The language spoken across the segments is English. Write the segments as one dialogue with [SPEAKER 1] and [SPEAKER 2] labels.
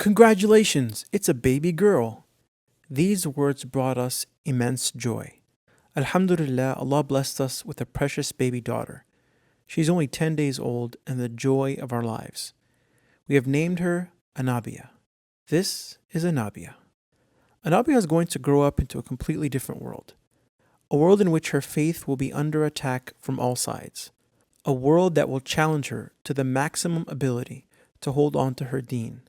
[SPEAKER 1] Congratulations, it's a baby girl. These words brought us immense joy. Alhamdulillah, Allah blessed us with a precious baby daughter. She's only 10 days old and the joy of our lives. We have named her Anabia. This is Anabia. Anabia is going to grow up into a completely different world. A world in which her faith will be under attack from all sides. A world that will challenge her to the maximum ability to hold on to her deen.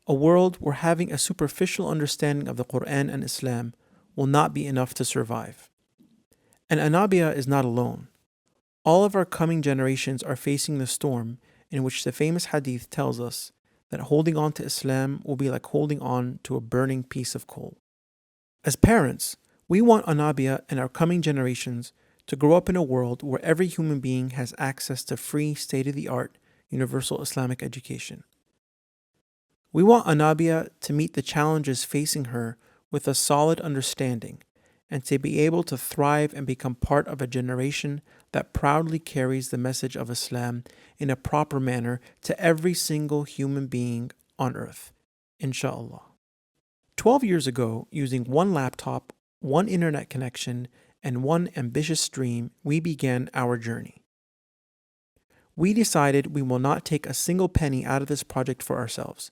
[SPEAKER 1] A world where having a superficial understanding of the Quran and Islam will not be enough to survive. And Anabia is not alone. All of our coming generations are facing the storm in which the famous hadith tells us that holding on to Islam will be like holding on to a burning piece of coal. As parents, we want Anabia and our coming generations to grow up in a world where every human being has access to free, state-of-the-art, universal Islamic education. We want Anabia to meet the challenges facing her with a solid understanding and to be able to thrive and become part of a generation that proudly carries the message of Islam in a proper manner to every single human being on earth, inshallah. 12 years ago, using one laptop, one internet connection, and one ambitious dream, we began our journey. We decided we will not take a single penny out of this project for ourselves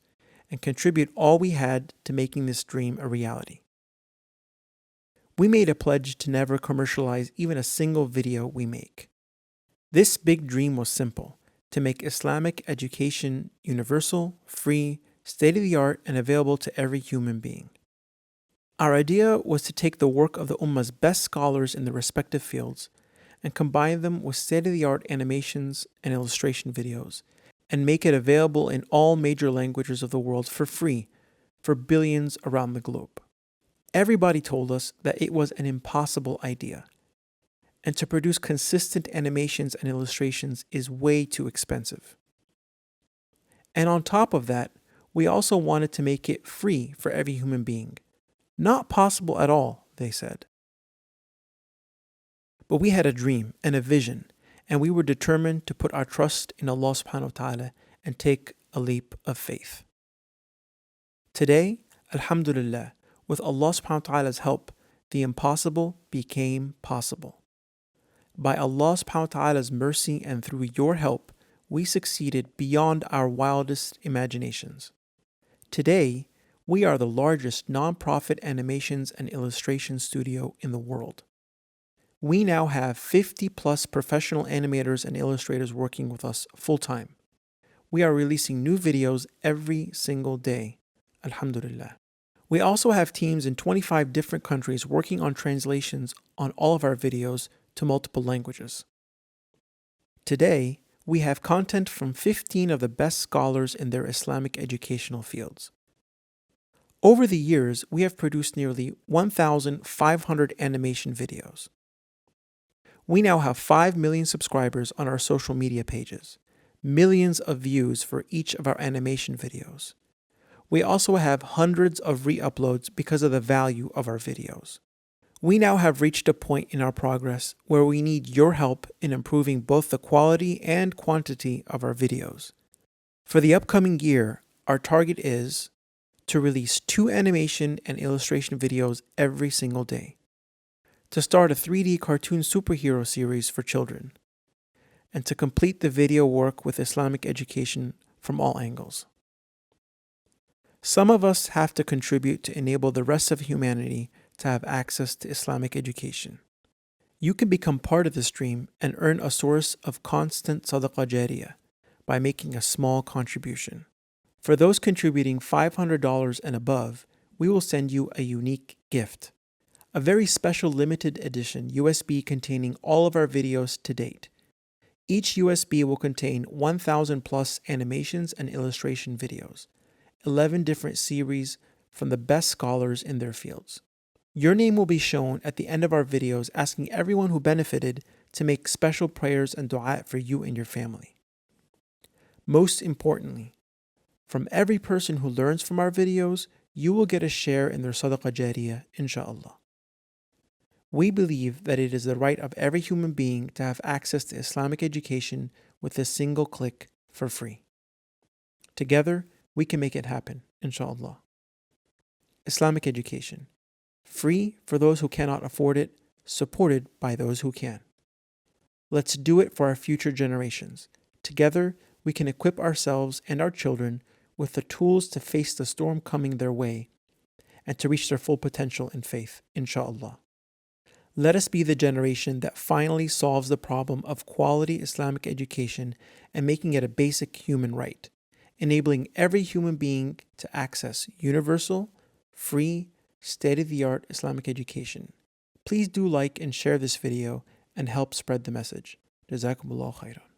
[SPEAKER 1] and contribute all we had to making this dream a reality. We made a pledge to never commercialize even a single video we make. This big dream was simple: to make Islamic education universal, free, state-of-the-art, and available to every human being. Our idea was to take the work of the Ummah's best scholars in their respective fields and combine them with state-of-the-art animations and illustration videos and make it available in all major languages of the world for free for billions around the globe. Everybody told us that it was an impossible idea, and to produce consistent animations and illustrations is way too expensive. And on top of that, we also wanted to make it free for every human being. Not possible at all, they said. But we had a dream and a vision, and we were determined to put our trust in Allah subhanahu wa ta'ala and take a leap of faith. Today, alhamdulillah, with Allah subhanahu wa ta'ala's help, the impossible became possible. By Allah subhanahu wa ta'ala's mercy and through your help, we succeeded beyond our wildest imaginations. Today, we are the largest non-profit animations and illustration studio in the world. We now have 50 plus professional animators and illustrators working with us full-time. We are releasing new videos every single day, alhamdulillah. We also have teams in 25 different countries working on translations on all of our videos to multiple languages. Today, we have content from 15 of the best scholars in their Islamic educational fields. Over the years, we have produced nearly 1,500 animation videos. We now have 5 million subscribers on our social media pages, millions of views for each of our animation videos. We also have hundreds of re-uploads because of the value of our videos. We now have reached a point in our progress where we need your help in improving both the quality and quantity of our videos. For the upcoming year, our target is to release 2 animation and illustration videos every single day, to start a 3D cartoon superhero series for children, and to complete the video work with Islamic education from all angles. Some of us have to contribute to enable the rest of humanity to have access to Islamic education. You can become part of this dream and earn a source of constant sadaqah jariyah by making a small contribution. For those contributing $500 and above, we will send you a unique gift, a very special limited edition USB containing all of our videos to date. Each USB will contain 1,000 plus animations and illustration videos, 11 different series from the best scholars in their fields. Your name will be shown at the end of our videos, asking everyone who benefited to make special prayers and dua for you and your family. Most importantly, from every person who learns from our videos, you will get a share in their sadaqah jariyah, inshallah. We believe that it is the right of every human being to have access to Islamic education with a single click for free. Together, we can make it happen, inshallah. Islamic education. Free for those who cannot afford it, supported by those who can. Let's do it for our future generations. Together, we can equip ourselves and our children with the tools to face the storm coming their way and to reach their full potential in faith, inshallah. Let us be the generation that finally solves the problem of quality Islamic education and making it a basic human right, enabling every human being to access universal, free, state-of-the-art Islamic education. Please do like and share this video and help spread the message. Jazakumullah khairan.